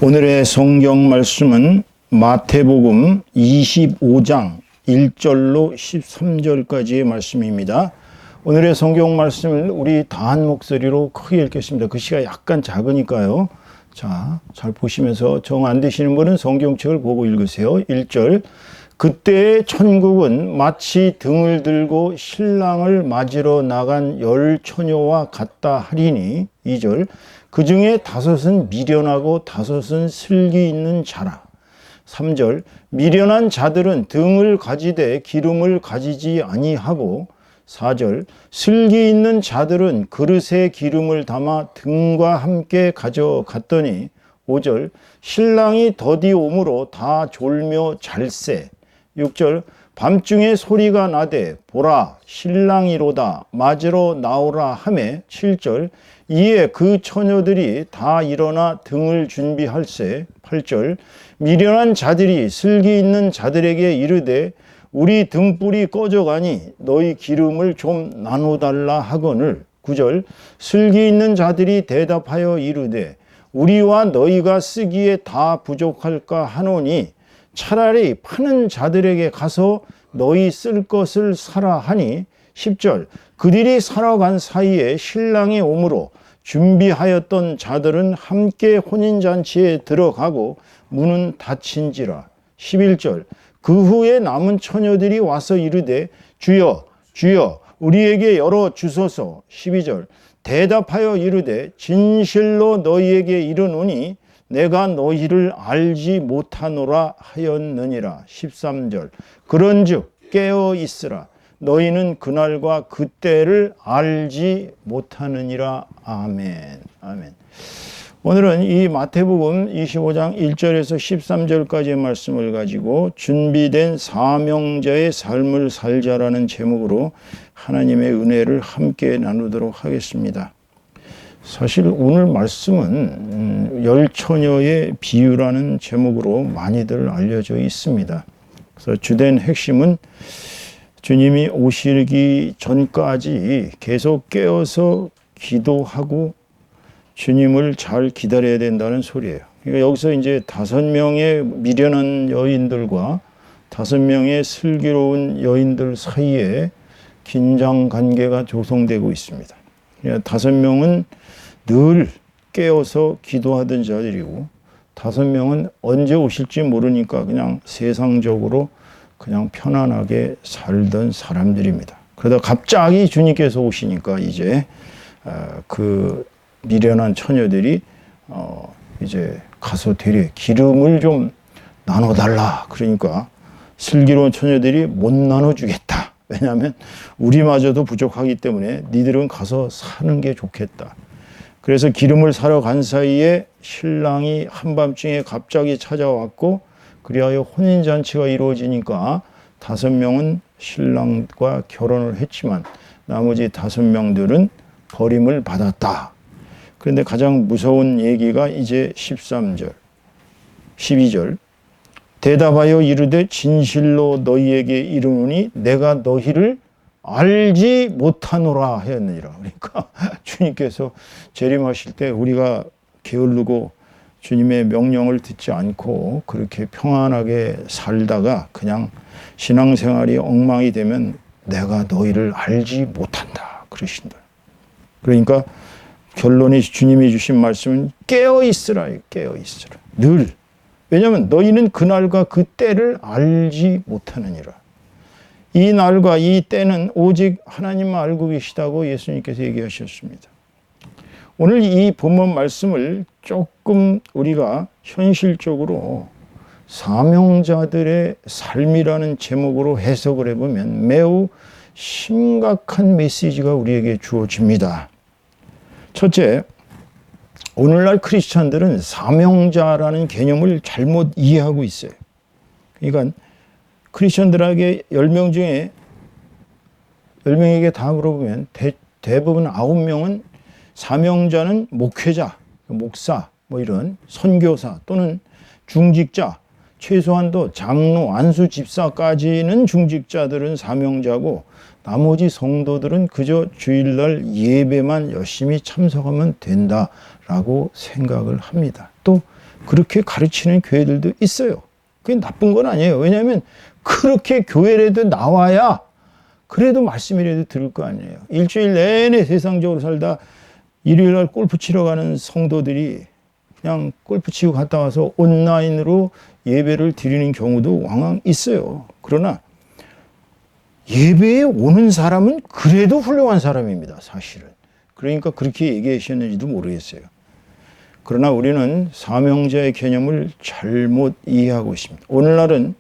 오늘의 성경 말씀은 마태복음 25장 1절로 13절까지의 말씀입니다. 오늘의 성경 말씀을 우리 다 한 목소리로 크게 읽겠습니다. 글씨가 약간 작으니까요. 자, 잘 보시면서 정 안 되시는 분은 성경책을 보고 읽으세요. 1절. 그때 천국은 마치 등을 들고 신랑을 맞으러 나간 10처녀와 같다 하리니. 2절. 그 중에 5은 미련하고 5은 슬기 있는 자라. 3절. 미련한 자들은 등을 가지되 기름을 가지지 아니하고. 4절. 슬기 있는 자들은 그릇에 기름을 담아 등과 함께 가져갔더니. 5절. 신랑이 더디 오므로 다 졸며 잘세. 6절. 밤중에 소리가 나되 보라 신랑이로다 맞으러 나오라 하매. 7절. 이에 그 처녀들이 다 일어나 등을 준비할세. 8절. 미련한 자들이 슬기 있는 자들에게 이르되 우리 등불이 꺼져가니 너희 기름을 좀 나눠달라 하거늘. 9절. 슬기 있는 자들이 대답하여 이르되 우리와 너희가 쓰기에 다 부족할까 하노니 차라리 파는 자들에게 가서 너희 쓸 것을 사라 하니. 10절. 그들이 살아간 사이에 신랑이 오므로 준비하였던 자들은 함께 혼인잔치에 들어가고 문은 닫힌지라. 11절. 그 후에 남은 처녀들이 와서 이르되 주여 주여 우리에게 열어 주소서. 12절. 대답하여 이르되 진실로 너희에게 이르노니 내가 너희를 알지 못하노라 하였느니라. 13절. 그런즉 깨어 있으라. 너희는 그날과 그때를 알지 못하느니라. 아멘. 아멘. 오늘은 이 마태복음 25장 1절에서 13절까지의 말씀을 가지고 준비된 사명자의 삶을 살자라는 제목으로 하나님의 은혜를 함께 나누도록 하겠습니다. 사실 오늘 말씀은 열처녀의 비유라는 제목으로 많이들 알려져 있습니다. 그래서 주된 핵심은 주님이 오시기 전까지 계속 깨어서 기도하고 주님을 잘 기다려야 된다는 소리예요. 그러니까 여기서 이제 5명의 미련한 여인들과 5명의 슬기로운 여인들 사이에 긴장 관계가 조성되고 있습니다. 그러니까 5명은 늘 깨어서 기도하던 자들이고 5명은 언제 오실지 모르니까 그냥 세상적으로 그냥 편안하게 살던 사람들입니다. 그러다 갑자기 주님께서 오시니까 이제 그 미련한 처녀들이 이제 가서 되레 기름을 좀 나눠달라. 그러니까 슬기로운 처녀들이 못 나눠주겠다. 왜냐하면 우리마저도 부족하기 때문에 니들은 가서 사는 게 좋겠다. 그래서 기름을 사러 간 사이에 신랑이 한밤중에 갑자기 찾아왔고 그리하여 혼인잔치가 이루어지니까 5명은 신랑과 결혼을 했지만 나머지 5명들은 버림을 받았다. 그런데 가장 무서운 얘기가 이제 13절, 12절. 대답하여 이르되 진실로 너희에게 이르노니 내가 너희를 알지 못하노라 하였느니라. 그러니까 주님께서 재림하실 때 우리가 게으르고 주님의 명령을 듣지 않고 그렇게 평안하게 살다가 그냥 신앙생활이 엉망이 되면 내가 너희를 알지 못한다 그러신다. 그러니까 결론이 주님이 주신 말씀은 깨어 있으라. 깨어 있으라. 늘. 왜냐하면 너희는 그날과 그 때를 알지 못하느니라. 이 날과 이 때는 오직 하나님만 알고 계시다고 예수님께서 얘기하셨습니다. 오늘 이 본문 말씀을 조금 우리가 현실적으로 사명자들의 삶이라는 제목으로 해석을 해보면 매우 심각한 메시지가 우리에게 주어집니다. 첫째, 오늘날 크리스찬들은 사명자라는 개념을 잘못 이해하고 있어요. 그러니까 크리스찬들에게 10명 중에 10명에게 다 물어보면 대부분 9명은 사명자는 목회자, 목사, 뭐 이런 선교사 또는 중직자, 최소한도 장로, 안수 집사까지는 중직자들은 사명자고 나머지 성도들은 그저 주일날 예배만 열심히 참석하면 된다라고 생각을 합니다. 또 그렇게 가르치는 교회들도 있어요. 그게 나쁜 건 아니에요. 왜냐하면 그렇게 교회라도 나와야 그래도 말씀이라도 들을 거 아니에요. 일주일 내내 세상적으로 살다 일요일 날 골프 치러 가는 성도들이 그냥 골프 치고 갔다 와서 온라인으로 예배를 드리는 경우도 왕왕 있어요. 그러나 예배에 오는 사람은 그래도 훌륭한 사람입니다. 사실은. 그러니까 그렇게 얘기하셨는지도 모르겠어요. 그러나 우리는 사명자의 개념을 잘못 이해하고 있습니다. 오늘날은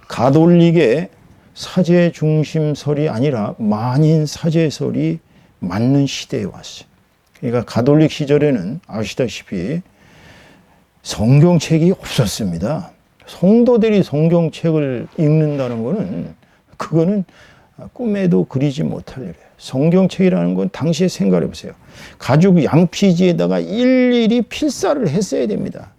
가톨릭의 사제 중심설이 아니라 만인 사제설이 맞는 시대에 왔어요. 그러니까 가톨릭 시절에는 아시다시피 성경책이 없었습니다. 성도들이 성경책을 읽는다는 거는 그거는 꿈에도 그리지 못할 일이에요. 성경책이라는 건 당시에 생각해 보세요. 가죽 양피지에다가 일일이 필사를 했어야 됩니다.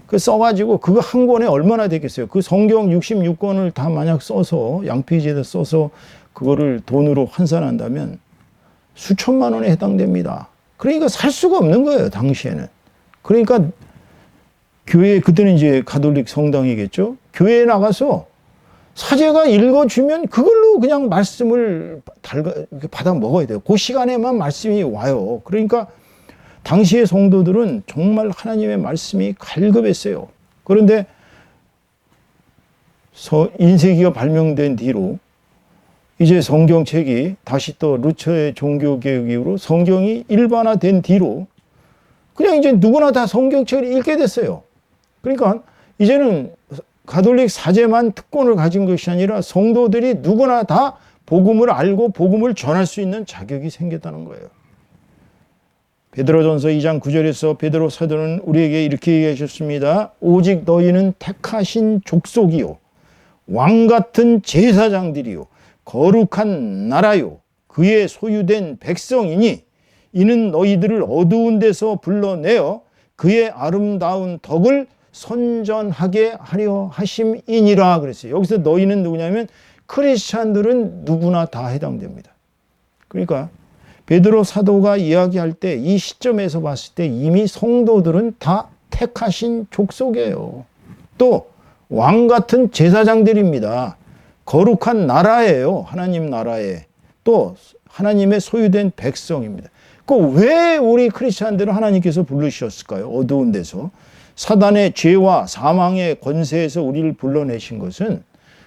그 써가지고 그거 한 권에 얼마나 되겠어요? 그 성경 66권을 다 만약 써서 양피지에다 써서 그거를 돈으로 환산한다면 수천만 원에 해당됩니다. 그러니까 살 수가 없는 거예요, 당시에는. 그러니까 교회, 그때는 이제 가톨릭 성당이겠죠? 교회에 나가서 사제가 읽어주면 그걸로 그냥 말씀을 받아 먹어야 돼요. 그 시간에만 말씀이 와요. 그러니까 당시의 성도들은 정말 하나님의 말씀이 갈급했어요. 그런데 인쇄기가 발명된 뒤로 이제 성경책이 다시 또 루처의 종교개혁 이후로 성경이 일반화된 뒤로 그냥 이제 누구나 다 성경책을 읽게 됐어요. 그러니까 이제는 가톨릭 사제만 특권을 가진 것이 아니라 성도들이 누구나 다 복음을 알고 복음을 전할 수 있는 자격이 생겼다는 거예요. 베드로전서 2장 9절에서 베드로 사도는 우리에게 이렇게 얘기하셨습니다. 오직 너희는 택하신 족속이요 왕 같은 제사장들이요 거룩한 나라요 그의 소유된 백성이니 이는 너희들을 어두운 데서 불러내어 그의 아름다운 덕을 선전하게 하려 하심이니라 그랬어요. 여기서 너희는 누구냐면 크리스찬들은 누구나 다 해당됩니다. 그러니까 베드로 사도가 이야기할 때 이 시점에서 봤을 때 이미 성도들은 다 택하신 족속이에요. 또 왕 같은 제사장들입니다. 거룩한 나라예요. 하나님 나라에. 또 하나님의 소유된 백성입니다. 그 왜 우리 크리스찬들은 하나님께서 부르셨을까요? 어두운 데서. 사단의 죄와 사망의 권세에서 우리를 불러내신 것은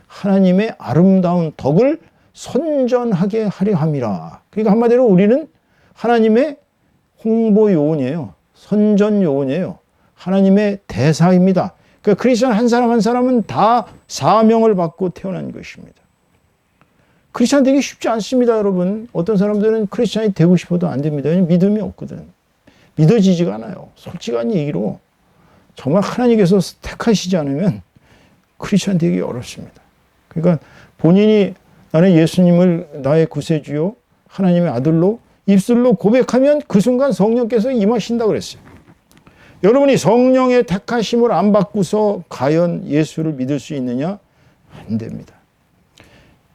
하나님의 아름다운 덕을 선전하게 하려 함이라. 그러니까 한마디로 우리는 하나님의 홍보 요원이에요. 선전 요원이에요. 하나님의 대사입니다. 그러니까 크리스천 한 사람 한 사람은 다 사명을 받고 태어난 것입니다. 크리스천 되기 쉽지 않습니다, 여러분. 어떤 사람들은 크리스천이 되고 싶어도 안 됩니다. 믿음이 없거든. 믿어지지가 않아요. 솔직한 얘기로 정말 하나님께서 택하시지 않으면 크리스천 되기 어렵습니다. 그러니까 본인이 나는 예수님을 나의 구세주요 하나님의 아들로 입술로 고백하면 그 순간 성령께서 임하신다고 그랬어요. 여러분이 성령의 택하심을 안 받고서 과연 예수를 믿을 수 있느냐? 안 됩니다.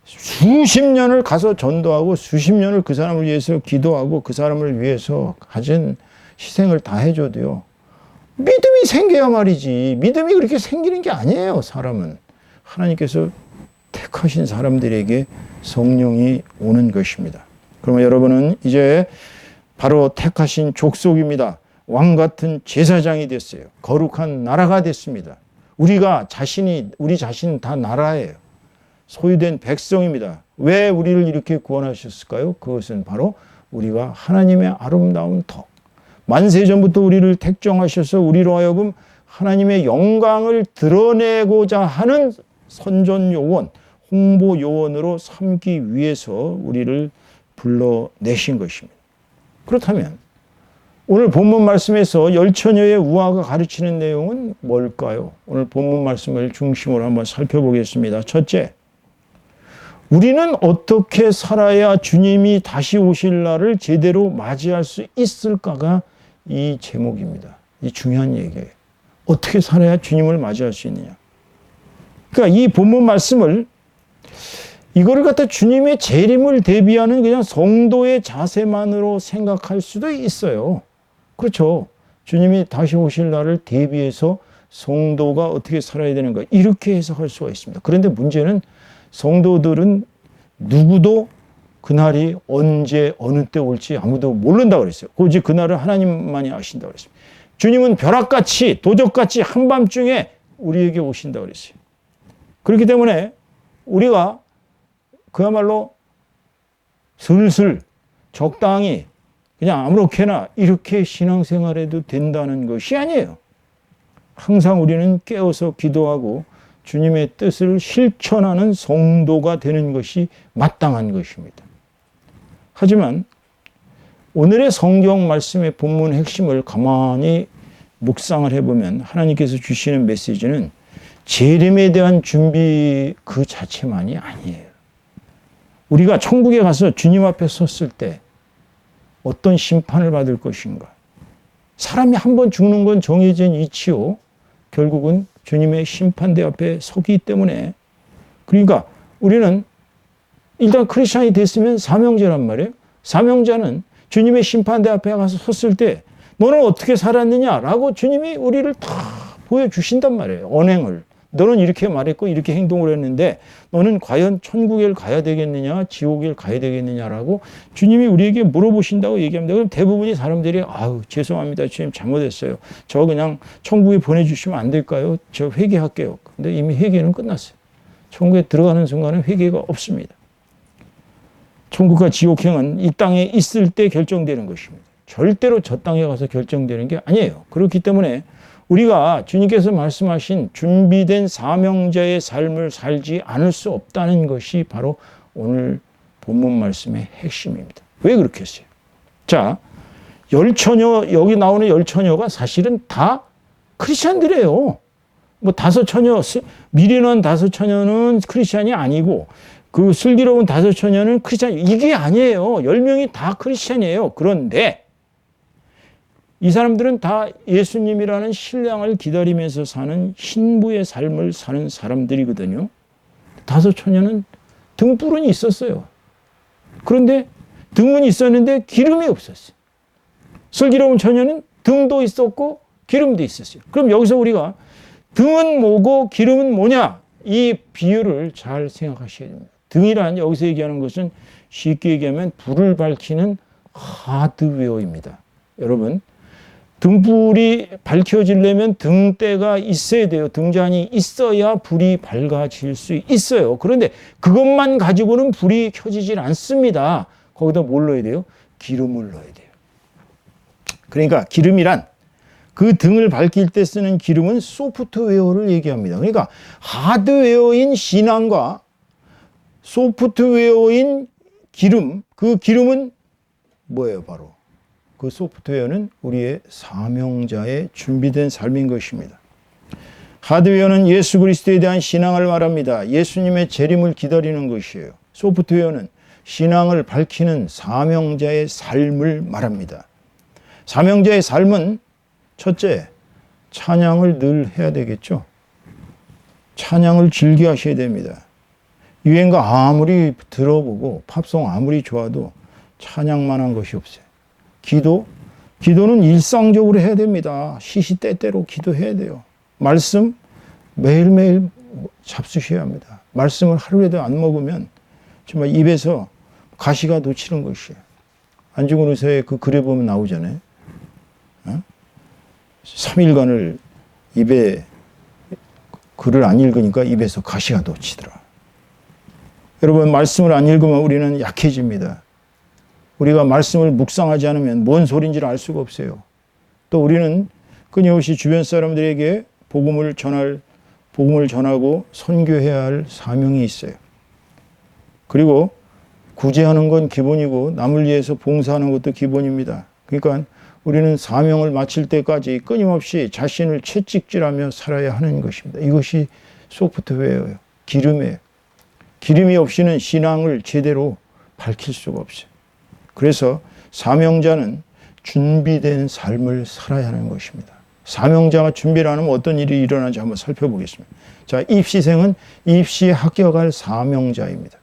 수십 년을 가서 전도하고 수십 년을 그 사람을 위해서 기도하고 그 사람을 위해서 가진 희생을 다 해줘도요. 믿음이 생겨야 말이지. 믿음이 그렇게 생기는 게 아니에요, 사람은. 하나님께서 택하신 사람들에게 성령이 오는 것입니다. 그러면 여러분은 이제 바로 택하신 족속입니다. 왕 같은 제사장이 됐어요. 거룩한 나라가 됐습니다. 우리 자신 다 나라예요. 소유된 백성입니다. 왜 우리를 이렇게 구원하셨을까요? 그것은 바로 우리가 하나님의 아름다운 덕. 만세전부터 우리를 택정하셔서 우리로 하여금 하나님의 영광을 드러내고자 하는 선전요원, 홍보요원으로 삼기 위해서 우리를 불러내신 것입니다. 그렇다면 오늘 본문 말씀에서 열처녀의 우화가 가르치는 내용은 뭘까요? 오늘 본문 말씀을 중심으로 한번 살펴보겠습니다. 첫째, 우리는 어떻게 살아야 주님이 다시 오실 날을 제대로 맞이할 수 있을까가 이 제목입니다. 이 중요한 얘기예요. 어떻게 살아야 주님을 맞이할 수 있느냐. 그러니까 이 본문 말씀을 이거를 갖다 주님의 재림을 대비하는 그냥 성도의 자세만으로 생각할 수도 있어요. 그렇죠. 주님이 다시 오실 날을 대비해서 성도가 어떻게 살아야 되는가 이렇게 해석할 수가 있습니다. 그런데 문제는 성도들은 누구도 그날이 언제 어느 때 올지 아무도 모른다고 그랬어요. 오직 그날을 하나님만이 아신다고 그랬습니다. 주님은 벼락같이 도적같이 한밤중에 우리에게 오신다고 그랬어요. 그렇기 때문에 우리가 그야말로 슬슬 적당히 그냥 아무렇게나 이렇게 신앙생활해도 된다는 것이 아니에요. 항상 우리는 깨어서 기도하고 주님의 뜻을 실천하는 성도가 되는 것이 마땅한 것입니다. 하지만 오늘의 성경 말씀의 본문 핵심을 가만히 묵상을 해보면 하나님께서 주시는 메시지는 재림에 대한 준비 그 자체만이 아니에요. 우리가 천국에 가서 주님 앞에 섰을 때 어떤 심판을 받을 것인가. 사람이 한 번 죽는 건 정해진 이치요. 결국은 주님의 심판대 앞에 서기 때문에 그러니까 우리는 일단 크리스찬이 됐으면 사명자란 말이에요. 사명자는 주님의 심판대 앞에 가서 섰을 때 너는 어떻게 살았느냐라고 주님이 우리를 다 보여주신단 말이에요. 언행을. 너는 이렇게 말했고 이렇게 행동을 했는데 너는 과연 천국에 가야 되겠느냐 지옥에 가야 되겠느냐라고 주님이 우리에게 물어보신다고 얘기합니다. 그럼 대부분의 사람들이 아유 죄송합니다. 주님 잘못했어요. 저 그냥 천국에 보내주시면 안 될까요? 저 회개할게요. 근데 이미 회개는 끝났어요. 천국에 들어가는 순간은 회개가 없습니다. 천국과 지옥행은 이 땅에 있을 때 결정되는 것입니다. 절대로 저 땅에 가서 결정되는 게 아니에요. 그렇기 때문에 우리가 주님께서 말씀하신 준비된 사명자의 삶을 살지 않을 수 없다는 것이 바로 오늘 본문 말씀의 핵심입니다. 왜 그렇게 했어요? 자, 열처녀, 여기 나오는 열처녀가 사실은 다 크리스찬들이에요. 뭐 다섯 처녀, 미련한 다섯 처녀는 크리스찬이 아니고 그 슬기로운 다섯 처녀는 크리스찬, 이게 아니에요. 10명이 다 크리스찬이에요. 그런데 이 사람들은 다 예수님이라는 신랑을 기다리면서 사는 신부의 삶을 사는 사람들이거든요. 다섯 처녀는 등불은 있었어요. 그런데 등은 있었는데 기름이 없었어요. 슬기로운 처녀는 등도 있었고 기름도 있었어요. 그럼 여기서 우리가 등은 뭐고 기름은 뭐냐? 이 비유를 잘 생각하셔야 됩니다. 등이란 여기서 얘기하는 것은 쉽게 얘기하면 불을 밝히는 하드웨어입니다. 여러분, 등불이 밝혀지려면 등대가 있어야 돼요. 등잔이 있어야 불이 밝아질 수 있어요. 그런데 그것만 가지고는 불이 켜지질 않습니다. 거기다 뭘 넣어야 돼요? 기름을 넣어야 돼요. 그러니까 기름이란 그 등을 밝힐 때 쓰는 기름은 소프트웨어를 얘기합니다. 그러니까 하드웨어인 신앙과 소프트웨어인 기름, 그 기름은 뭐예요? 바로 그 소프트웨어는 우리의 사명자의 준비된 삶인 것입니다. 하드웨어는 예수 그리스도에 대한 신앙을 말합니다. 예수님의 재림을 기다리는 것이에요. 소프트웨어는 신앙을 밝히는 사명자의 삶을 말합니다. 사명자의 삶은 첫째, 찬양을 늘 해야 되겠죠. 찬양을 즐겨 하셔야 됩니다. 유행가 아무리 들어보고 팝송 아무리 좋아도 찬양만 한 것이 없어요. 기도는 일상적으로 해야 됩니다. 시시때때로 기도해야 돼요. 말씀 매일매일 잡수셔야 합니다. 말씀을 하루에도 안 먹으면 정말 입에서 가시가 돋치는 것이에요. 안중근 의사의 그 글에 보면 나오잖아요. 3일간을 입에 글을 안 읽으니까 입에서 가시가 돋치더라. 여러분, 말씀을 안 읽으면 우리는 약해집니다. 우리가 말씀을 묵상하지 않으면 뭔 소리인지를 알 수가 없어요. 또 우리는 끊임없이 주변 사람들에게 복음을 전하고 선교해야 할 사명이 있어요. 그리고 구제하는 건 기본이고 남을 위해서 봉사하는 것도 기본입니다. 그러니까 우리는 사명을 마칠 때까지 끊임없이 자신을 채찍질하며 살아야 하는 것입니다. 이것이 소프트웨어예요. 기름이에요. 기름이 없이는 신앙을 제대로 밝힐 수가 없어요. 그래서 사명자는 준비된 삶을 살아야 하는 것입니다. 사명자가 준비를 안 하면 어떤 일이 일어나는지 한번 살펴보겠습니다. 자, 입시생은 입시에 합격할 사명자입니다.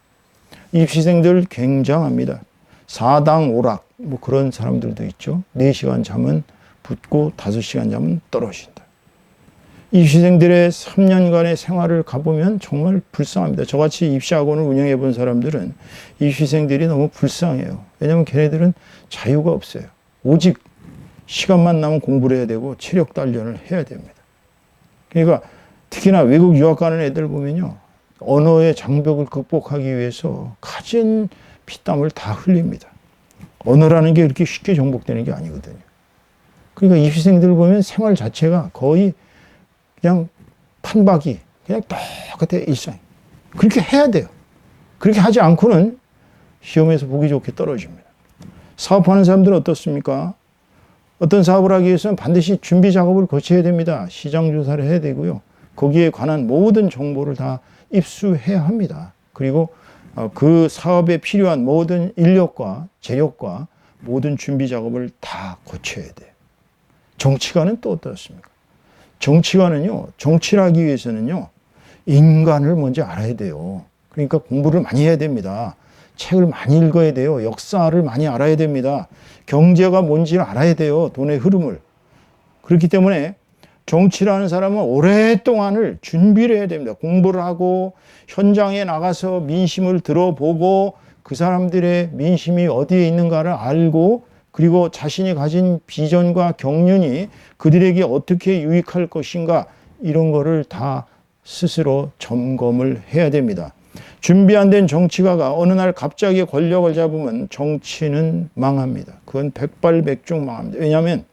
입시생들 굉장합니다. 사당 오락 뭐 그런 사람들도 있죠. 4시간 잠은 붓고 5시간 자면 떨어진다. 입시생들의 3년간의 생활을 가보면 정말 불쌍합니다. 저같이 입시학원을 운영해 본 사람들은 입시생들이 너무 불쌍해요. 왜냐하면 걔네들은 자유가 없어요. 오직 시간만 나면 공부를 해야 되고 체력 단련을 해야 됩니다. 그러니까 특히나 외국 유학 가는 애들 보면요, 언어의 장벽을 극복하기 위해서 가진 피땀을 다 흘립니다. 언어라는 게 그렇게 쉽게 정복되는 게 아니거든요. 그러니까 입시생들 보면 생활 자체가 거의 그냥 판박이, 그냥 똑같아, 일상. 그렇게 해야 돼요. 그렇게 하지 않고는 시험에서 보기 좋게 떨어집니다. 사업하는 사람들은 어떻습니까? 어떤 사업을 하기 위해서는 반드시 준비 작업을 거쳐야 됩니다. 시장 조사를 해야 되고요. 거기에 관한 모든 정보를 다 입수해야 합니다. 그리고 그 사업에 필요한 모든 인력과 재력과 모든 준비 작업을 다 거쳐야 돼요. 정치가는 또 어떻습니까? 정치가는요, 정치를 하기 위해서는요, 인간을 먼저 알아야 돼요. 그러니까 공부를 많이 해야 됩니다. 책을 많이 읽어야 돼요. 역사를 많이 알아야 됩니다. 경제가 뭔지를 알아야 돼요. 돈의 흐름을. 그렇기 때문에 정치라는 사람은 오랫동안을 준비를 해야 됩니다. 공부를 하고 현장에 나가서 민심을 들어보고 그 사람들의 민심이 어디에 있는가를 알고 그리고 자신이 가진 비전과 경륜이 그들에게 어떻게 유익할 것인가 이런 거를 다 스스로 점검을 해야 됩니다. 준비 안 된 정치가가 어느 날 갑자기 권력을 잡으면 정치는 망합니다. 그건 백발백중 망합니다. 왜냐하면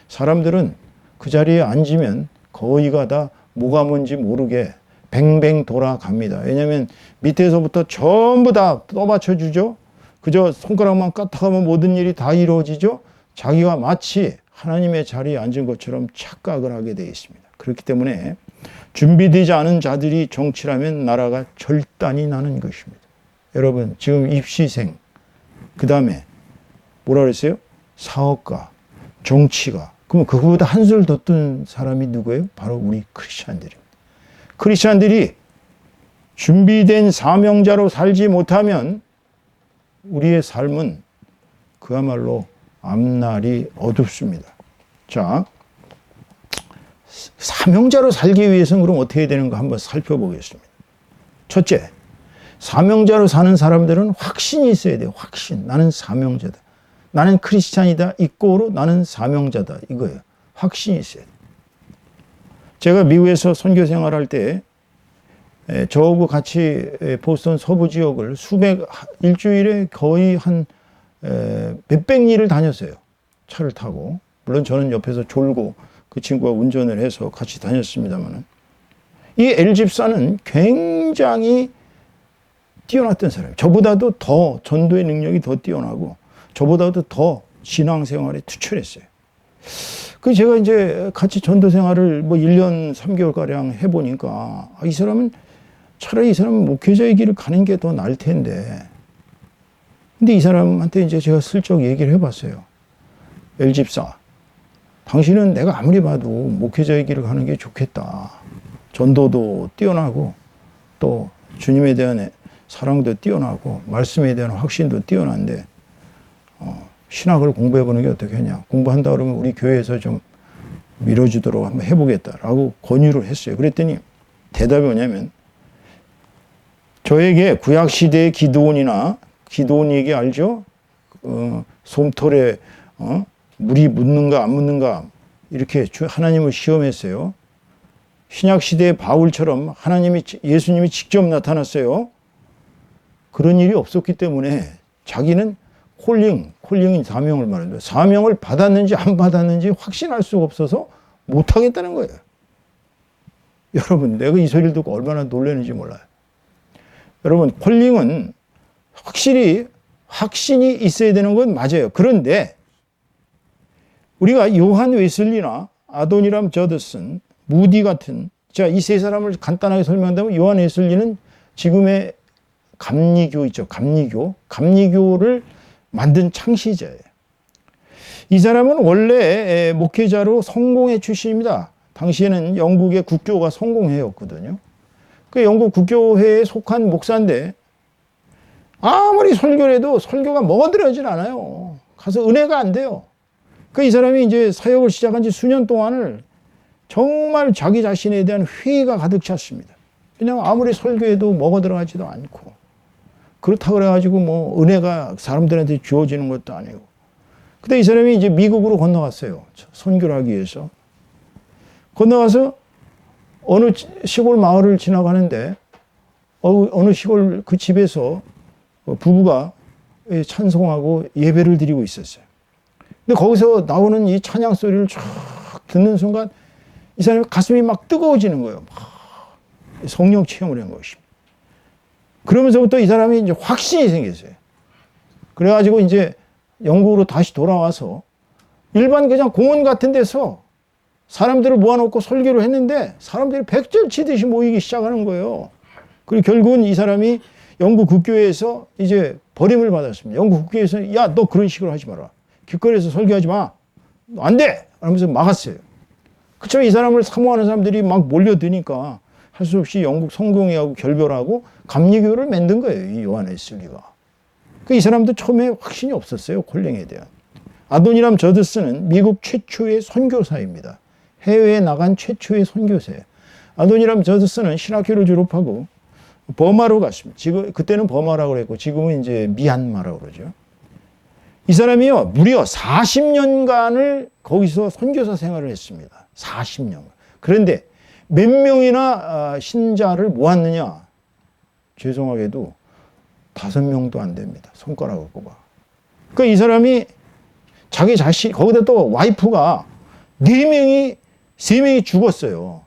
사람들은 그 자리에 앉으면 거의가 다 뭐가 뭔지 모르게 뱅뱅 돌아갑니다. 왜냐하면 밑에서부터 전부 다 떠받쳐 주죠. 그저 손가락만 까딱하면 모든 일이 다 이루어지죠. 자기가 마치 하나님의 자리에 앉은 것처럼 착각을 하게 되어 있습니다. 그렇기 때문에 준비되지 않은 자들이 정치라면 나라가 절단이 나는 것입니다. 여러분 지금 입시생, 그 다음에 뭐라 그랬어요? 사업가, 정치가. 그럼 그거보다 한술 더 뜬 사람이 누구예요? 바로 우리 크리스찬들입니다. 크리스찬들이 준비된 사명자로 살지 못하면 우리의 삶은 그야말로 앞날이 어둡습니다. 자, 사명자로 살기 위해서는 그럼 어떻게 해야 되는가 한번 살펴보겠습니다. 첫째, 사명자로 사는 사람들은 확신이 있어야 돼요. 확신. 나는 사명자다. 나는 크리스찬이다. 이꼬로 나는 사명자다. 이거예요. 확신이 있어야 돼요. 제가 미국에서 선교 생활할 때 저하고 같이 보스턴 서부 지역을 일주일에 거의 한 몇백 리를 다녔어요. 차를 타고. 물론 저는 옆에서 졸고 그 친구가 운전을 해서 같이 다녔습니다만, 이 엘집사는 굉장히 뛰어났던 사람이에요. 저보다도 더 전도의 능력이 더 뛰어나고 저보다도 더 신앙생활에 투철했어요. 그 제가 이제 같이 전도 생활을 뭐 1년 3개월가량 해보니까 이 사람은 차라리 이 사람은 목회자의 길을 가는 게 더 나을 텐데. 근데 이 사람한테 이제 제가 슬쩍 얘기를 해봤어요. 엘집사, 당신은 내가 아무리 봐도 목회자의 길을 가는 게 좋겠다. 전도도 뛰어나고 또 주님에 대한 사랑도 뛰어나고 말씀에 대한 확신도 뛰어난데 신학을 공부해보는 게 어떻겠냐. 공부한다 그러면 우리 교회에서 좀 밀어주도록 한번 해보겠다라고 권유를 했어요. 그랬더니 대답이 뭐냐면, 저에게 구약시대의 기드온 얘기 알죠? 솜털에 물이 묻는가 안 묻는가 이렇게 하나님을 시험했어요. 신약시대의 바울처럼 예수님이 직접 나타났어요. 그런 일이 없었기 때문에 자기는 콜링인 사명을 말합니다. 사명을 받았는지 안 받았는지 확신할 수가 없어서 못하겠다는 거예요. 여러분, 내가 이 소리를 듣고 얼마나 놀라는지 몰라요. 여러분, 콜링은 확실히 확신이 있어야 되는 건 맞아요. 그런데 우리가 요한 웨슬리나 아도니람 저드슨, 무디 같은, 자, 이 세 사람을 간단하게 설명한다면 요한 웨슬리는 지금의 감리교 있죠. 감리교를 만든 창시자예요. 이 사람은 원래 목회자로 성공회 출신입니다. 당시에는 영국의 국교가 성공회였거든요. 그 영국 국교회에 속한 목사인데 아무리 설교를 해도 설교가 먹어들어지질 않아요. 가서 은혜가 안 돼요. 이 사람이 이제 사역을 시작한 지 수년 동안을 정말 자기 자신에 대한 회의가 가득 찼습니다. 그냥 아무리 설교해도 먹어 들어가지도 않고, 그렇다 그래가지고 뭐 은혜가 사람들한테 주어지는 것도 아니고. 근데 이 사람이 이제 미국으로 건너갔어요. 선교를 하기 위해서. 건너가서 어느 시골 마을을 지나가는데 어느 시골 그 집에서 부부가 찬송하고 예배를 드리고 있었어요. 근데 거기서 나오는 이 찬양 소리를 쫙 듣는 순간 이 사람의 가슴이 막 뜨거워지는 거예요. 막 성령 체험을 한 것입니다. 그러면서부터 이 사람이 이제 확신이 생겼어요. 그래가지고 이제 영국으로 다시 돌아와서 일반 그냥 공원 같은 데서 사람들을 모아놓고 설교를 했는데 사람들이 백절치듯이 모이기 시작하는 거예요. 그리고 결국은 이 사람이 영국 국교회에서 이제 버림을 받았습니다. 영국 국교회에서 야, 너 그런 식으로 하지 마라. 길거리에서 설교하지 마. 안 돼! 하면서 막았어요. 그렇지만 이 사람을 사모하는 사람들이 막 몰려드니까 할 수 없이 영국 성공회하고 결별하고 감리교를 만든 거예요. 이 요한 웨슬리가. 이 사람도 처음에 확신이 없었어요. 콜링에 대한. 아도니람 저드스는 미국 최초의 선교사입니다. 해외에 나간 최초의 선교사예요. 아도니람 저드스는 신학교를 졸업하고 버마로 갔습니다. 지금 그때는 버마라고 그랬고 지금은 이제 미얀마라고 그러죠. 이 사람이요 무려 40년간을 거기서 선교사 생활을 했습니다. 40년. 그런데 몇 명이나 신자를 모았느냐? 죄송하게도 5명도 안 됩니다. 손가락을 꼽아. 그러니까 이 사람이 자기 자신, 거기다 또 와이프가 3명이 죽었어요.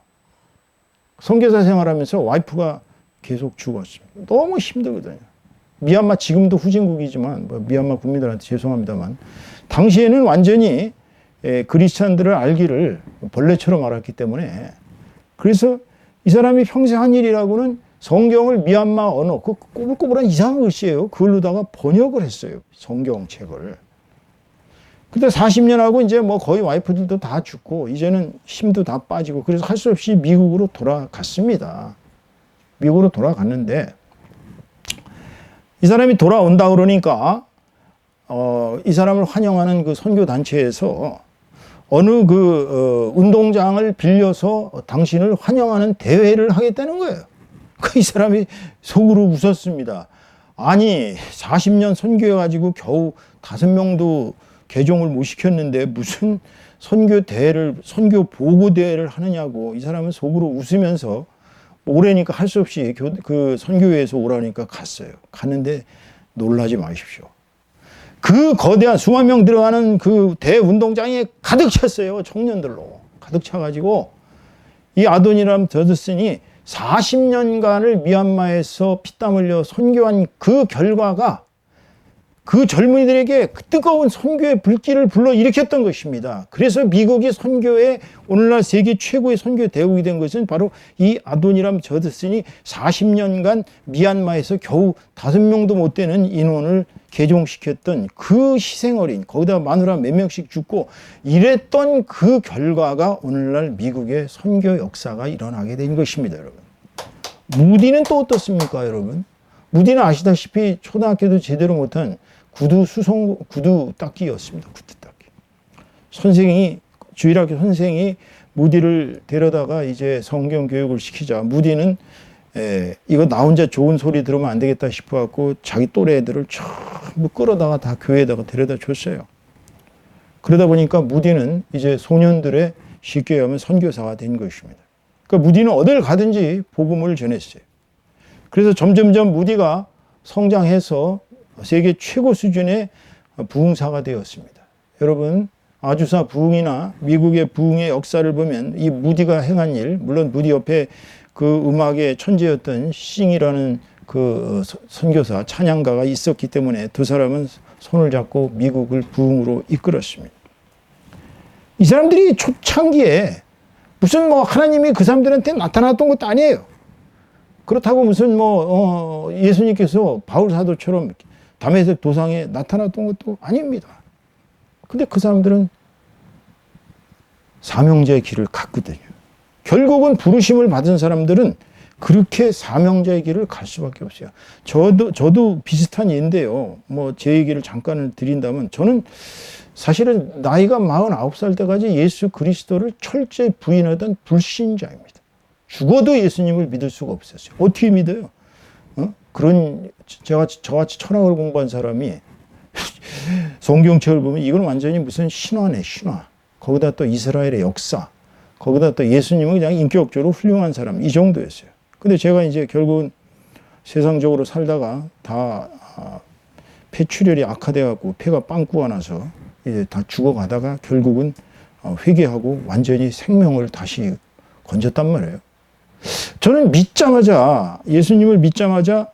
선교사 생활하면서 와이프가 계속 죽었습니다. 너무 힘들거든요. 미얀마 지금도 후진국이지만, 미얀마 국민들한테 죄송합니다만, 당시에는 완전히 그리스찬들을 알기를 벌레처럼 알았기 때문에, 그래서 이 사람이 평생 한 일이라고는 성경을 미얀마 언어, 그 꼬불꼬불한 이상한 글씨예요. 그걸로다가 번역을 했어요. 성경책을. 근데 40년 하고 이제 뭐 거의 와이프들도 다 죽고, 이제는 힘도 다 빠지고, 그래서 할 수 없이 미국으로 돌아갔습니다. 미국으로 돌아갔는데, 이 사람이 돌아온다 그러니까, 이 사람을 환영하는 그 선교단체에서 어느 운동장을 빌려서 당신을 환영하는 대회를 하겠다는 거예요. 이 사람이 속으로 웃었습니다. 아니, 40년 선교해가지고 겨우 5명도 개종을 못 시켰는데 무슨 선교 보고대회를 하느냐고. 이 사람은 속으로 웃으면서 오래니까 할 수 없이 그 선교회에서 오라니까 갔어요. 갔는데 놀라지 마십시오. 그 거대한 수만 명 들어가는 그 대운동장에 가득 찼어요. 청년들로. 가득 차가지고 이 아도니람 저드슨이 40년간을 미얀마에서 피땀 흘려 선교한 그 결과가 그 젊은이들에게 그 뜨거운 선교의 불길을 불러일으켰던 것입니다. 그래서 미국이 선교의 오늘날 세계 최고의 선교 대국이 된 것은 바로 이 아도니람 저드슨이 40년간 미얀마에서 겨우 5명도 못 되는 인원을 개종시켰던 그 희생어린, 거기다 마누라 몇 명씩 죽고 이랬던 그 결과가 오늘날 미국의 선교 역사가 일어나게 된 것입니다, 여러분. 무디는 또 어떻습니까, 여러분? 무디는 아시다시피 초등학교도 제대로 못한 구두 닦기였습니다. 구두 닦기. 주일학교 선생이 무디를 데려다가 이제 성경 교육을 시키자. 무디는 이거 나 혼자 좋은 소리 들으면 안 되겠다 싶어갖고 자기 또래 애들을 전부 끌어다가 다 교회에다가 데려다 줬어요. 그러다 보니까 무디는 이제 소년들의 쉽게 얘기하면 선교사가 된 것입니다. 그러니까 무디는 어딜 가든지 복음을 전했어요. 그래서 점점점 무디가 성장해서 세계 최고 수준의 부흥사가 되었습니다. 여러분, 아주사 부흥이나 미국의 부흥의 역사를 보면 이 무디가 행한 일, 물론 무디 옆에 그 음악의 천재였던 싱이라는 그 선교사, 찬양가가 있었기 때문에 두 사람은 손을 잡고 미국을 부흥으로 이끌었습니다. 이 사람들이 초창기에 무슨 하나님이 그 사람들한테 나타났던 것도 아니에요. 그렇다고 무슨 예수님께서 바울 사도처럼 다메섹 도상에 나타났던 것도 아닙니다. 근데 그 사람들은 사명자의 길을 갔거든요. 결국은 부르심을 받은 사람들은 그렇게 사명자의 길을 갈 수밖에 없어요. 저도 비슷한 예인데요. 제 얘기를 잠깐 드린다면 저는 사실은 나이가 49살 때까지 예수 그리스도를 철저히 부인하던 불신자입니다. 죽어도 예수님을 믿을 수가 없었어요. 어떻게 믿어요? 그런 저같이 철학을 공부한 사람이 성경책을 보면 이건 완전히 무슨 신화네, 신화. 거기다 또 이스라엘의 역사, 거기다 또 예수님은 그냥 인격적으로 훌륭한 사람, 이 정도였어요. 근데 제가 이제 결국은 세상적으로 살다가 다 폐출혈이 악화돼갖고 폐가 빵꾸가 나서 이제 다 죽어가다가 결국은 회개하고 완전히 생명을 다시 건졌단 말이에요. 저는 믿자마자, 예수님을 믿자마자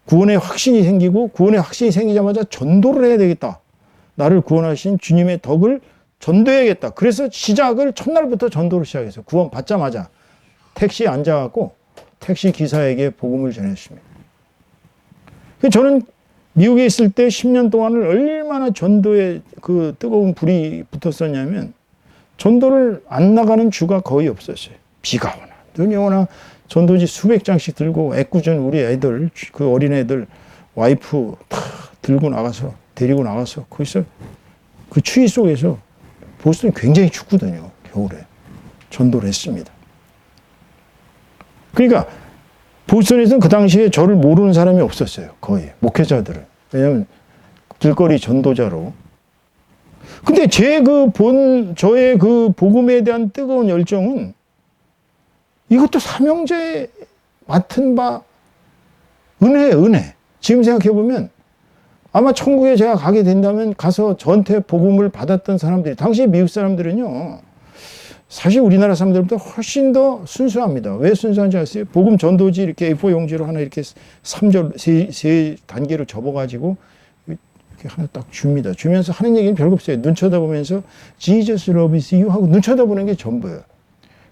구원의 확신이 생기고, 구원의 확신이 생기자마자 전도를 해야 되겠다. 나를 구원하신 주님의 덕을 전도해야겠다. 그래서 시작을 첫날부터 전도를 시작했어요. 구원 받자마자 택시에 앉아갖고 택시 기사에게 복음을 전했습니다. 저는 미국에 있을 때 10년 동안을 얼마나 전도에 그 뜨거운 불이 붙었었냐면, 전도를 안 나가는 주가 거의 없었어요. 비가 오나 눈이 오나 전도지 수백 장씩 들고 애꿎은 우리 애들, 그 어린애들 와이프 다 들고 나가서, 데리고 나가서 거기서 그 추위 속에서, 보스턴이 굉장히 춥거든요, 겨울에. 전도를 했습니다. 그러니까 보스턴에서는 그 당시에 저를 모르는 사람이 없었어요, 거의 목회자들은. 왜냐하면 길거리 전도자로. 근데 저의 그 복음에 대한 뜨거운 열정은 이것도 사명자의 맡은 바 은혜예요, 은혜. 지금 생각해보면 아마 천국에 제가 가게 된다면 가서 저한테 복음을 받았던 사람들이, 당시 미국 사람들은요, 사실 우리나라 사람들보다 훨씬 더 순수합니다. 왜 순수한지 아세요? 복음 전도지 이렇게 A4 용지로 하나 이렇게 3절, 세 단계로 접어가지고 이렇게 하나 딱 줍니다. 주면서 하는 얘기는 별거 없어요. 눈 쳐다보면서 Jesus loves you 하고 눈 쳐다보는 게 전부예요.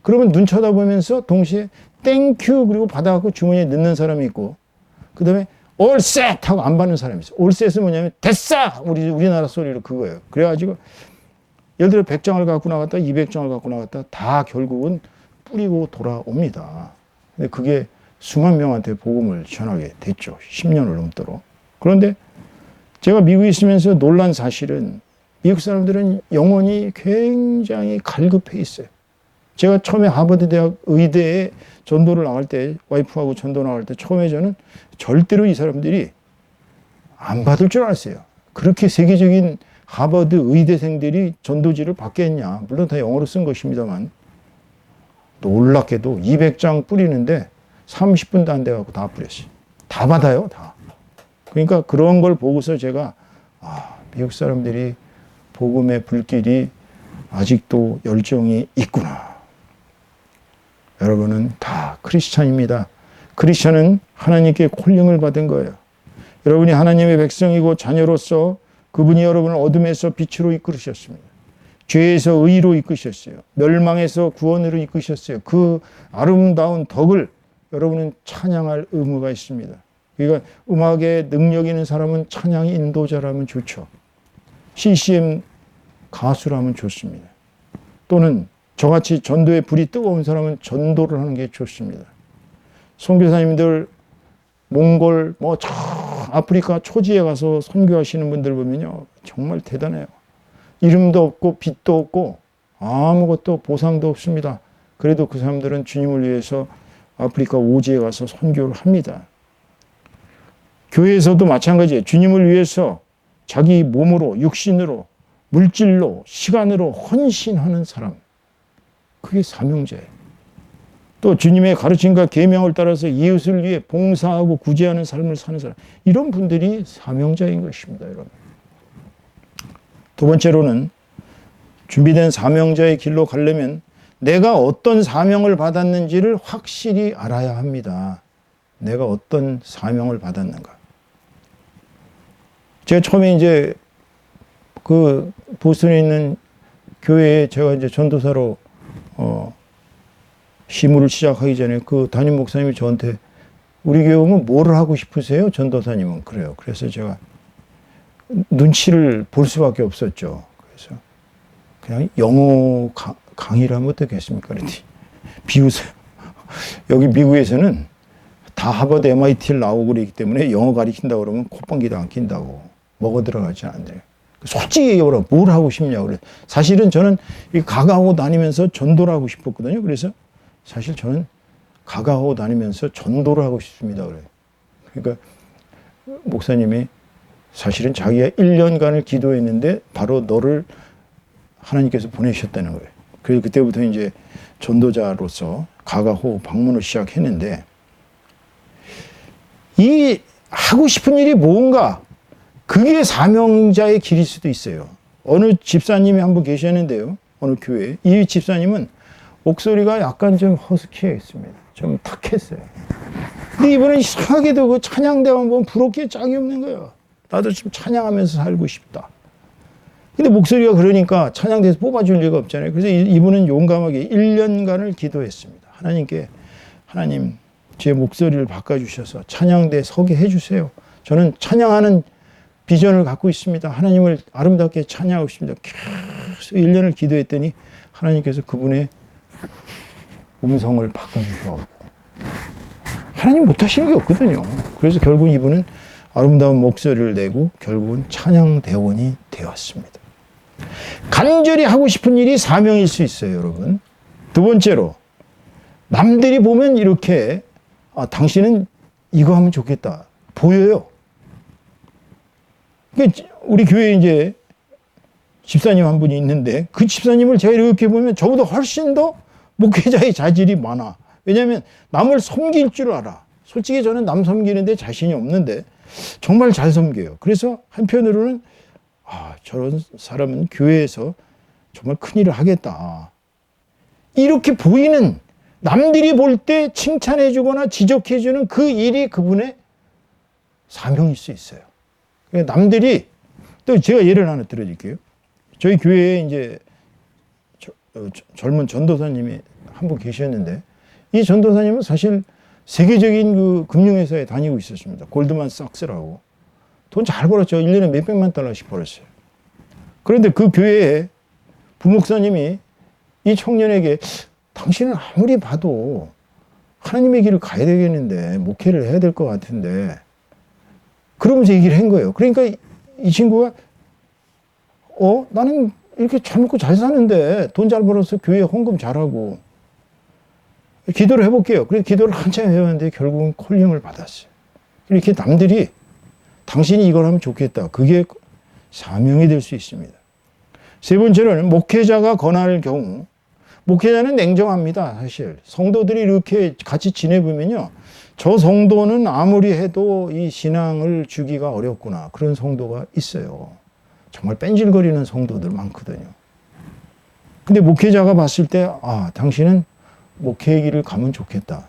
그러면 눈 쳐다보면서 동시에 땡큐 그리고 받아갖고 주머니에 넣는 사람이 있고, 그 다음에 all set 하고 안 받는 사람이 있어요. all set은 뭐냐면 됐어! 우리나라 소리로 그거예요. 그래가지고 예를 들어 100장을 갖고 나갔다 200장을 갖고 나갔다 다 결국은 뿌리고 돌아옵니다. 근데 그게 수만 명한테 복음을 전하게 됐죠. 10년을 넘도록. 그런데 제가 미국에 있으면서 놀란 사실은 미국 사람들은 영혼이 굉장히 갈급해 있어요. 제가 처음에 하버드 대학 의대에 전도를 나갈 때, 와이프하고 전도 나갈 때 처음에 저는 절대로 이 사람들이 안 받을 줄 알았어요. 그렇게 세계적인 하버드 의대생들이 전도지를 받겠냐. 물론 다 영어로 쓴 것입니다만, 놀랍게도 200장 뿌리는데 30분도 안 돼갖고 다 뿌렸어요. 다 받아요, 다. 그러니까 그런 걸 보고서 제가, 미국 사람들이 복음의 불길이 아직도 열정이 있구나. 여러분은 다 크리스찬입니다. 크리스찬은 하나님께 콜링을 받은 거예요. 여러분이 하나님의 백성이고 자녀로서 그분이 여러분을 어둠에서 빛으로 이끌으셨습니다. 죄에서 의로 이끄셨어요. 멸망에서 구원으로 이끄셨어요. 그 아름다운 덕을 여러분은 찬양할 의무가 있습니다. 그러니까 음악에 능력 있는 사람은 찬양 인도자라면 좋죠. CCM 가수라면 좋습니다. 또는 저같이 전도의 불이 뜨거운 사람은 전도를 하는 게 좋습니다. 선교사님들 몽골 저 아프리카 초지에 가서 선교하시는 분들 보면요, 정말 대단해요. 이름도 없고 빛도 없고 아무것도 보상도 없습니다. 그래도 그 사람들은 주님을 위해서 아프리카 오지에 가서 선교를 합니다. 교회에서도 마찬가지예요. 주님을 위해서 자기 몸으로, 육신으로, 물질로, 시간으로 헌신하는 사람, 그게 사명자예요. 또 주님의 가르침과 계명을 따라서 이웃을 위해 봉사하고 구제하는 삶을 사는 사람, 이런 분들이 사명자인 것입니다, 여러분. 두 번째로는 준비된 사명자의 길로 가려면 내가 어떤 사명을 받았는지를 확실히 알아야 합니다. 내가 어떤 사명을 받았는가. 제가 처음에 이제 그 보스턴에 있는 교회에 제가 이제 전도사로 시무를 시작하기 전에 그 담임 목사님이 저한테, 우리 교회 오면 뭐를 하고 싶으세요? 전도사님은. 그래요. 그래서 제가 눈치를 볼 수밖에 없었죠. 그래서 그냥 영어 강의를 하면 어떻겠습니까? 그랬더니 비웃어요. 여기 미국에서는 다 하버드 MIT를 나오고 그러기 때문에 영어 가르친다고 그러면 콧방귀도 안 낀다고, 먹어 들어가지 않아요. 솔직히 얘기해보라. 뭘 하고 싶냐. 그래. 사실은 저는 이 가가하고 다니면서 전도를 하고 싶었거든요. 그래서 사실 저는 가가하고 다니면서 전도를 하고 싶습니다. 그래. 그러니까 목사님이 사실은 자기가 1년간을 기도했는데 바로 너를 하나님께서 보내셨다는 거예요. 그래서 그때부터 이제 전도자로서 가가호 방문을 시작했는데, 이 하고 싶은 일이 뭔가, 그게 사명자의 길일 수도 있어요. 어느 집사님이 한 분 계셨는데요. 어느 교회에. 이 집사님은 목소리가 약간 좀 허스키했습니다. 좀 탁했어요. 근데 이분은 이상하게도 그 찬양대만 보면 부럽게 짝이 없는 거예요. 나도 좀 찬양하면서 살고 싶다. 근데 목소리가 그러니까 찬양대에서 뽑아줄 리가 없잖아요. 그래서 이분은 용감하게 1년간을 기도했습니다. 하나님께, 하나님, 제 목소리를 바꿔주셔서 찬양대에 서게 해주세요. 저는 찬양하는 비전을 갖고 있습니다. 하나님을 아름답게 찬양하고 있습니다. 계속 1년을 기도했더니 하나님께서 그분의 음성을 바꿔주셔서, 하나님 못하시는 게 없거든요. 그래서 결국 이분은 아름다운 목소리를 내고 결국은 찬양대원이 되었습니다. 간절히 하고 싶은 일이 사명일 수 있어요, 여러분. 두 번째로, 남들이 보면 이렇게, 당신은 이거 하면 좋겠다. 보여요. 우리 교회에 이제 집사님 한 분이 있는데, 그 집사님을 제가 이렇게 보면 저보다 훨씬 더 목회자의 자질이 많아. 왜냐하면 남을 섬길 줄 알아. 솔직히 저는 남 섬기는데 자신이 없는데 정말 잘 섬겨요. 그래서 한편으로는 저런 사람은 교회에서 정말 큰일을 하겠다. 이렇게 보이는, 남들이 볼 때 칭찬해 주거나 지적해 주는 그 일이 그분의 사명일 수 있어요. 남들이, 또 제가 예를 하나 들어드릴게요. 저희 교회에 이제 젊은 전도사님이 한 분 계셨는데, 이 전도사님은 사실 세계적인 그 금융회사에 다니고 있었습니다. 골드만삭스라고. 돈 잘 벌었죠. 1년에 몇백만 달러씩 벌었어요. 그런데 그 교회에 부목사님이 이 청년에게, 당신은 아무리 봐도 하나님의 길을 가야 되겠는데, 목회를 해야 될 것 같은데, 그러면서 얘기를 한 거예요. 그러니까 이 친구가, 나는 이렇게 잘 먹고 잘 사는데, 돈 잘 벌어서 교회에 헌금 잘하고, 기도를 해볼게요. 그래서 기도를 한참 해왔는데, 결국은 콜링을 받았어요. 이렇게 남들이, 당신이 이걸 하면 좋겠다. 그게 사명이 될 수 있습니다. 세 번째로는, 목회자가 권할 경우, 목회자는 냉정합니다. 사실 성도들이 이렇게 같이 지내보면요, 저 성도는 아무리 해도 이 신앙을 주기가 어렵구나, 그런 성도가 있어요. 정말 뺀질거리는 성도들 많거든요. 근데 목회자가 봤을 때, 당신은 목회의 길을 가면 좋겠다.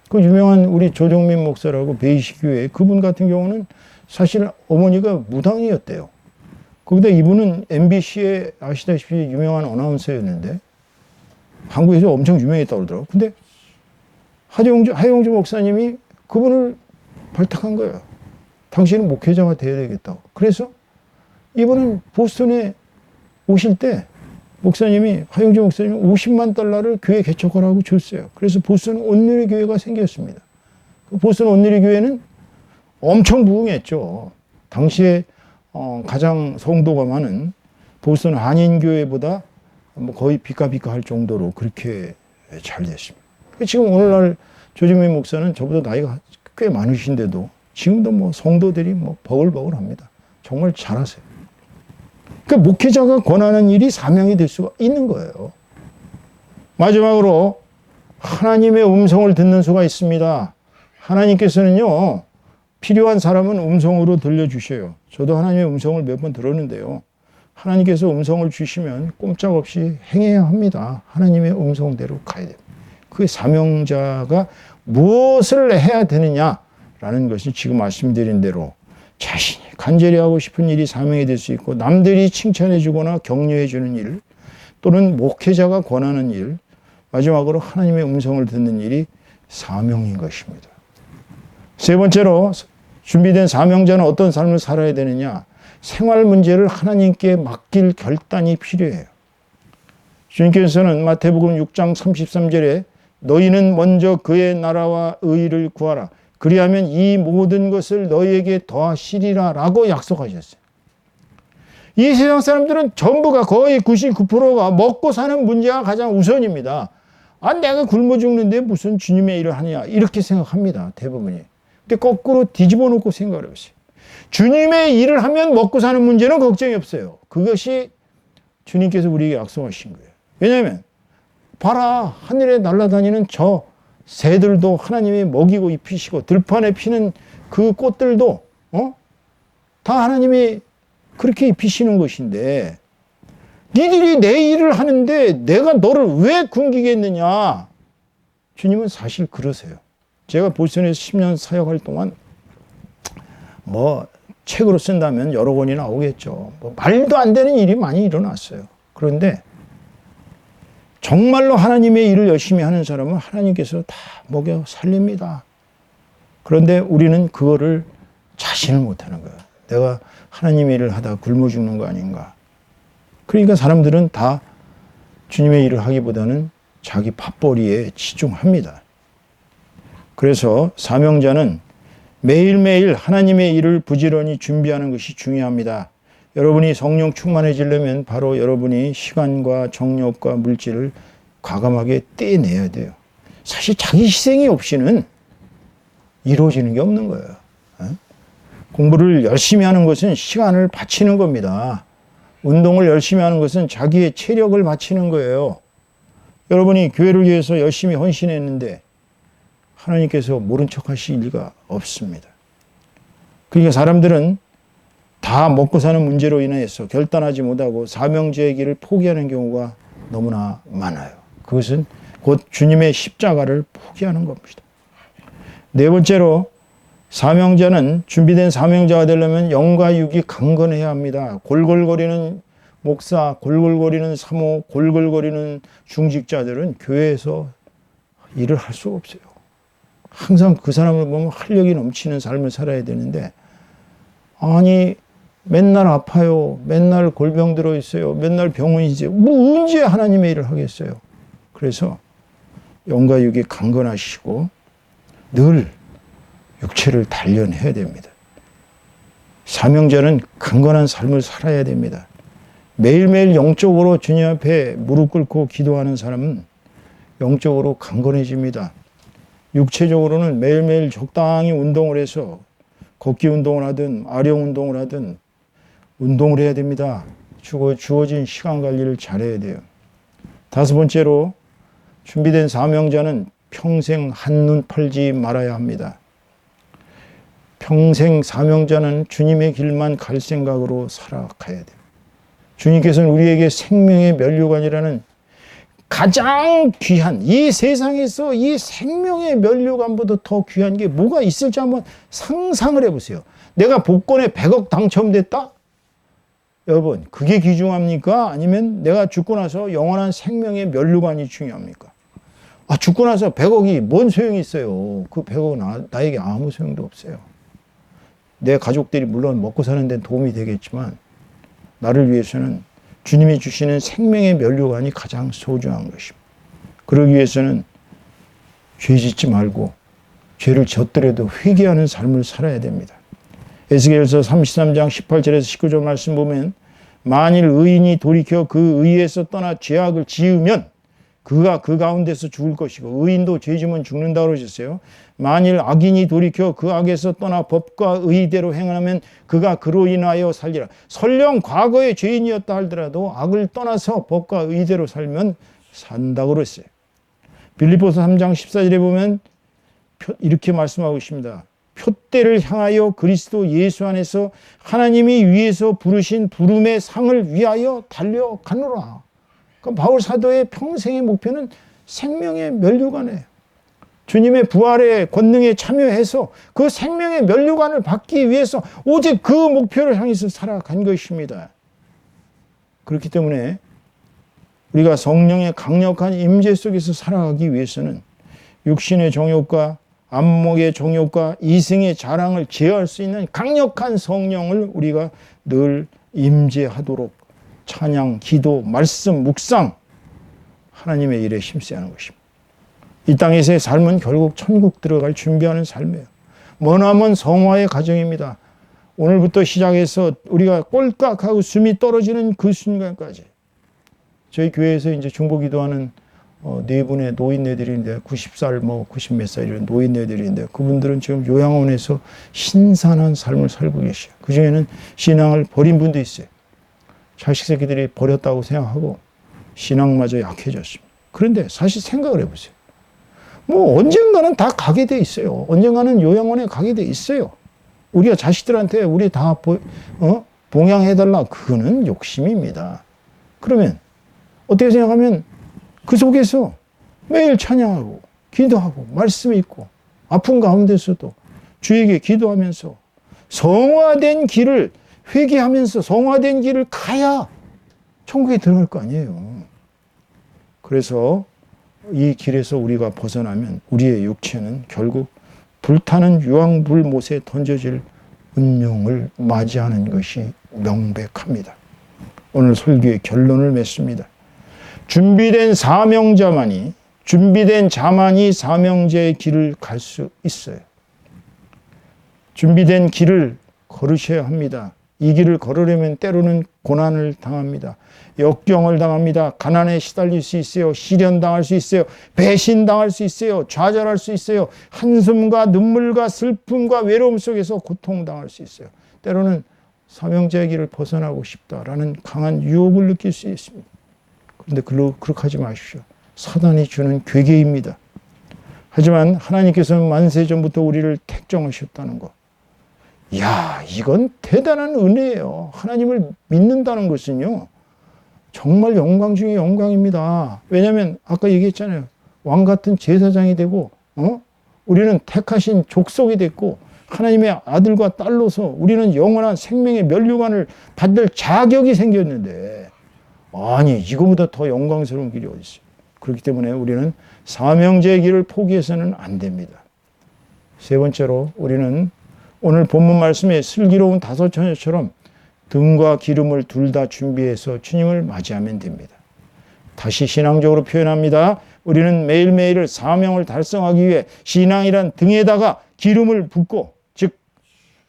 그 유명한 우리 조정민 목사라고 베이시교회, 그분 같은 경우는 사실 어머니가 무당이었대요. 거기다 이분은 MBC에 아시다시피 유명한 어나운서였는데, 한국에서 엄청 유명했다고 그러더라고요. 근데 하용주 목사님이 그분을 발탁한 거예요. 당신은 목회자가 되어야 되겠다고. 그래서 이분은 보스턴에 오실 때 하용주 목사님이 50만 달러를 교회 개척하라고 줬어요. 그래서 보스턴 온누리 교회가 생겼습니다. 그 보스턴 온누리 교회는 엄청 부흥했죠. 당시에 가장 성도가 많은 보스턴 한인교회보다 거의 비까비까 할 정도로 그렇게 잘 됐습니다. 지금 오늘날 조정민 목사는 저보다 나이가 꽤 많으신데도 지금도 성도들이 버글버글 합니다. 정말 잘하세요. 그러니까 목회자가 권하는 일이 사명이 될 수가 있는 거예요. 마지막으로, 하나님의 음성을 듣는 수가 있습니다. 하나님께서는요, 필요한 사람은 음성으로 들려주셔요. 저도 하나님의 음성을 몇 번 들었는데요, 하나님께서 음성을 주시면 꼼짝없이 행해야 합니다. 하나님의 음성대로 가야 됩니다. 그 사명자가 무엇을 해야 되느냐라는 것이 지금 말씀드린 대로 자신이 간절히 하고 싶은 일이 사명이 될 수 있고, 남들이 칭찬해 주거나 격려해 주는 일, 또는 목회자가 권하는 일, 마지막으로 하나님의 음성을 듣는 일이 사명인 것입니다. 세 번째로, 준비된 사명자는 어떤 삶을 살아야 되느냐? 생활 문제를 하나님께 맡길 결단이 필요해요. 주님께서는 마태복음 6장 33절에 너희는 먼저 그의 나라와 의를 구하라. 그리하면 이 모든 것을 너희에게 더하시리라 라고 약속하셨어요. 이 세상 사람들은 전부가 거의 99%가 먹고 사는 문제가 가장 우선입니다. 아, 내가 굶어 죽는데 무슨 주님의 일을 하냐, 이렇게 생각합니다. 대부분이. 근데 거꾸로 뒤집어 놓고 생각을 해보세요. 주님의 일을 하면 먹고 사는 문제는 걱정이 없어요. 그것이 주님께서 우리에게 약속하신 거예요. 왜냐하면 봐라, 하늘에 날아다니는 저 새들도 하나님이 먹이고 입히시고, 들판에 피는 그 꽃들도 다 하나님이 그렇게 입히시는 것인데, 니들이 내 일을 하는데 내가 너를 왜 굶기겠느냐. 주님은 사실 그러세요. 제가 보스턴에서 10년 사역할 동안 뭐 책으로 쓴다면 여러 권이 나오겠죠. 뭐 말도 안 되는 일이 많이 일어났어요. 그런데 정말로 하나님의 일을 열심히 하는 사람은 하나님께서 다 먹여 살립니다. 그런데 우리는 그거를 자신을 못하는 거예요. 내가 하나님의 일을 하다가 굶어 죽는 거 아닌가. 그러니까 사람들은 다 주님의 일을 하기보다는 자기 밥벌이에 치중합니다. 그래서 사명자는 매일매일 하나님의 일을 부지런히 준비하는 것이 중요합니다. 여러분이 성령 충만해지려면 바로 여러분이 시간과 정력과 물질을 과감하게 떼내야 돼요. 사실 자기 희생이 없이는 이루어지는 게 없는 거예요. 공부를 열심히 하는 것은 시간을 바치는 겁니다. 운동을 열심히 하는 것은 자기의 체력을 바치는 거예요. 여러분이 교회를 위해서 열심히 헌신했는데 하나님께서 모른 척 하실 리가 없습니다. 그러니까 사람들은 다 먹고 사는 문제로 인해서 결단하지 못하고 사명자의 길을 포기하는 경우가 너무나 많아요. 그것은 곧 주님의 십자가를 포기하는 겁니다. 네 번째로, 사명자는 준비된 사명자가 되려면 영과 육이 강건해야 합니다. 골골거리는 목사, 골골거리는 사모, 골골거리는 중직자들은 교회에서 일을 할 수가 없어요. 항상 그 사람을 보면 활력이 넘치는 삶을 살아야 되는데, 아니 맨날 아파요, 맨날 골병 들어 있어요, 맨날 병원이지, 뭐 언제 하나님의 일을 하겠어요. 그래서 영과 육이 강건하시고 늘 육체를 단련해야 됩니다. 사명자는 강건한 삶을 살아야 됩니다. 매일매일 영적으로 주님 앞에 무릎 꿇고 기도하는 사람은 영적으로 강건해집니다. 육체적으로는 매일매일 적당히 운동을 해서 걷기 운동을 하든 아령 운동을 하든 운동을 해야 됩니다. 주어진 시간 관리를 잘해야 돼요. 다섯 번째로, 준비된 사명자는 평생 한눈 팔지 말아야 합니다. 평생 사명자는 주님의 길만 갈 생각으로 살아가야 돼요. 주님께서는 우리에게 생명의 면류관이라는 가장 귀한, 이 세상에서 이 생명의 면류관보다 더 귀한 게 뭐가 있을지 한번 상상을 해보세요. 내가 복권에 100억 당첨됐다? 여러분, 그게 귀중합니까? 아니면 내가 죽고 나서 영원한 생명의 면류관이 중요합니까? 아, 죽고 나서 100억이 뭔 소용이 있어요. 그 100억은 나에게 아무 소용도 없어요. 내 가족들이 물론 먹고 사는 데는 도움이 되겠지만 나를 위해서는 주님이 주시는 생명의 면류관이 가장 소중한 것입니다. 그러기 위해서는 죄 짓지 말고 죄를 졌더라도 회개하는 삶을 살아야 됩니다. 에스겔서 33장 18절에서 19절 말씀 보면, 만일 의인이 돌이켜 그 의에서 떠나 죄악을 지으면 그가 그 가운데서 죽을 것이고, 의인도 죄 지으면 죽는다고 그러셨어요. 만일 악인이 돌이켜 그 악에서 떠나 법과 의대로 행하면 그가 그로 인하여 살리라. 설령 과거의 죄인이었다 하더라도 악을 떠나서 법과 의대로 살면 산다고 그랬어요. 빌립보서 3장 14절에 보면 이렇게 말씀하고 있습니다. 표대를 향하여 그리스도 예수 안에서 하나님이 위에서 부르신 부름의 상을 위하여 달려가노라. 그러니까 바울 사도의 평생의 목표는 생명의 면류관이에요. 주님의 부활의 권능에 참여해서 그 생명의 면류관을 받기 위해서 오직 그 목표를 향해서 살아간 것입니다. 그렇기 때문에 우리가 성령의 강력한 임재 속에서 살아가기 위해서는 육신의 정욕과 안목의 정욕과 이생의 자랑을 제어할 수 있는 강력한 성령을 우리가 늘 임재하도록 찬양, 기도, 말씀, 묵상, 하나님의 일에 힘써야 하는 것입니다. 이 땅에서의 삶은 결국 천국 들어갈 준비하는 삶이에요. 머나먼 성화의 과정입니다. 오늘부터 시작해서 우리가 꼴깍하고 숨이 떨어지는 그 순간까지 저희 교회에서 이제 중보기도하는 네 분의 노인네들인데 90살 90 몇 살 이런 노인네들인데 그분들은 지금 요양원에서 신선한 삶을 살고 계셔요. 그중에는 신앙을 버린 분도 있어요. 자식 새끼들이 버렸다고 생각하고 신앙마저 약해졌습니다. 그런데 사실 생각을 해보세요. 언젠가는 다 가게 돼 있어요. 언젠가는 요양원에 가게 돼 있어요. 우리가 자식들한테 우리 다 봉양해달라. 그거는 욕심입니다. 그러면 어떻게 생각하면 그 속에서 매일 찬양하고 기도하고 말씀 읽고 아픈 가운데서도 주에게 기도하면서 성화된 길을 회개하면서 성화된 길을 가야 천국에 들어갈 거 아니에요. 그래서 이 길에서 우리가 벗어나면 우리의 육체는 결국 불타는 유황불못에 던져질 운명을 맞이하는 것이 명백합니다. 오늘 설교의 결론을 맺습니다. 준비된 자만이 사명자의 길을 갈 수 있어요. 준비된 길을 걸으셔야 합니다. 이 길을 걸으려면 때로는 고난을 당합니다. 역경을 당합니다. 가난에 시달릴 수 있어요. 시련당할 수 있어요. 배신당할 수 있어요. 좌절할 수 있어요. 한숨과 눈물과 슬픔과 외로움 속에서 고통당할 수 있어요. 때로는 사명자의 길을 벗어나고 싶다라는 강한 유혹을 느낄 수 있습니다. 그런데 그렇게 하지 마십시오. 사단이 주는 괴계입니다. 하지만 하나님께서는 만세전부터 우리를 택정하셨다는 것. 이건 대단한 은혜예요. 하나님을 믿는다는 것은요. 정말 영광 중에 영광입니다. 왜냐하면 아까 얘기했잖아요. 왕 같은 제사장이 되고 우리는 택하신 족속이 됐고 하나님의 아들과 딸로서 우리는 영원한 생명의 면류관을 받을 자격이 생겼는데 아니 이거보다 더 영광스러운 길이 어디 있어요. 그렇기 때문에 우리는 사명자의 길을 포기해서는 안 됩니다. 세 번째로 우리는 오늘 본문 말씀에 슬기로운 다섯 처녀처럼 등과 기름을 둘 다 준비해서 주님을 맞이하면 됩니다. 다시 신앙적으로 표현합니다. 우리는 매일매일을 사명을 달성하기 위해 신앙이란 등에다가 기름을 붓고 즉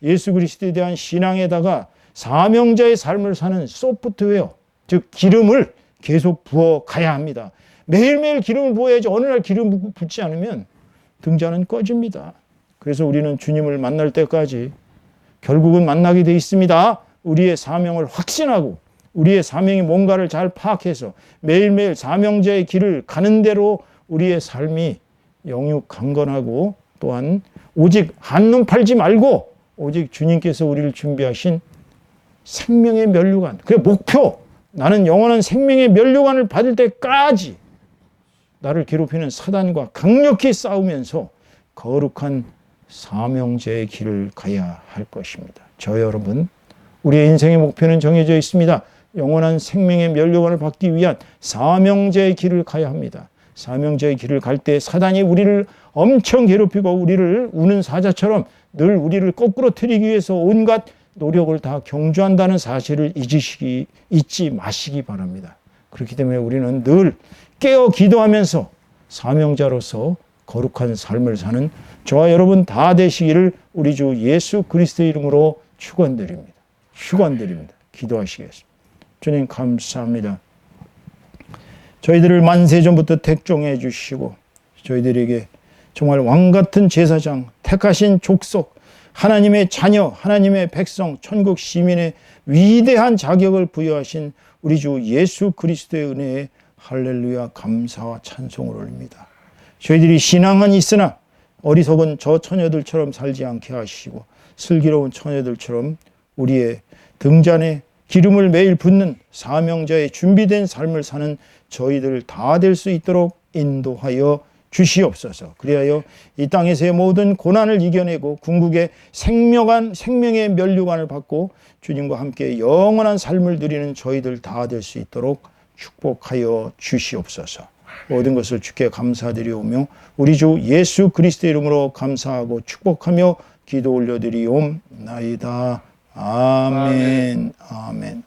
예수 그리스도에 대한 신앙에다가 사명자의 삶을 사는 소프트웨어 즉 기름을 계속 부어 가야 합니다. 매일매일 기름을 부어야지 어느 날 기름 붓지 않으면 등잔은 꺼집니다. 그래서 우리는 주님을 만날 때까지 결국은 만나게 돼 있습니다. 우리의 사명을 확신하고 우리의 사명이 뭔가를 잘 파악해서 매일매일 사명자의 길을 가는 대로 우리의 삶이 영육 강건하고 또한 오직 한눈 팔지 말고 오직 주님께서 우리를 준비하신 생명의 면류관 그 목표 나는 영원한 생명의 면류관을 받을 때까지 나를 괴롭히는 사단과 강력히 싸우면서 거룩한 사명자의 길을 가야 할 것입니다. 저 여러분 우리의 인생의 목표는 정해져 있습니다. 영원한 생명의 면류관을 받기 위한 사명자의 길을 가야 합니다. 사명자의 길을 갈 때 사단이 우리를 엄청 괴롭히고 우리를 우는 사자처럼 늘 우리를 거꾸로 트리기 위해서 온갖 노력을 다 경주한다는 사실을 잊지 마시기 바랍니다. 그렇기 때문에 우리는 늘 깨어 기도하면서 사명자로서 거룩한 삶을 사는 저와 여러분 다 되시기를 우리 주 예수 그리스도의 이름으로 축원드립니다. 기도하시겠습니다. 주님 감사합니다. 저희들을 만세전부터 택정해 주시고 저희들에게 정말 왕같은 제사장, 택하신 족속, 하나님의 자녀, 하나님의 백성, 천국 시민의 위대한 자격을 부여하신 우리 주 예수 그리스도의 은혜에 할렐루야 감사와 찬송을 올립니다. 저희들이 신앙은 있으나 어리석은 저 처녀들처럼 살지 않게 하시고 슬기로운 처녀들처럼 우리의 등잔에 기름을 매일 붓는 사명자의 준비된 삶을 사는 저희들 다 될 수 있도록 인도하여 주시옵소서. 그리하여 이 땅에서의 모든 고난을 이겨내고 궁극의 생명의 면류관을 받고 주님과 함께 영원한 삶을 누리는 저희들 다 될 수 있도록 축복하여 주시옵소서. 모든 것을 주께 감사드리오며 우리 주 예수 그리스도의 이름으로 감사하고 축복하며 기도 올려드리옵나이다. 아멘. 아멘.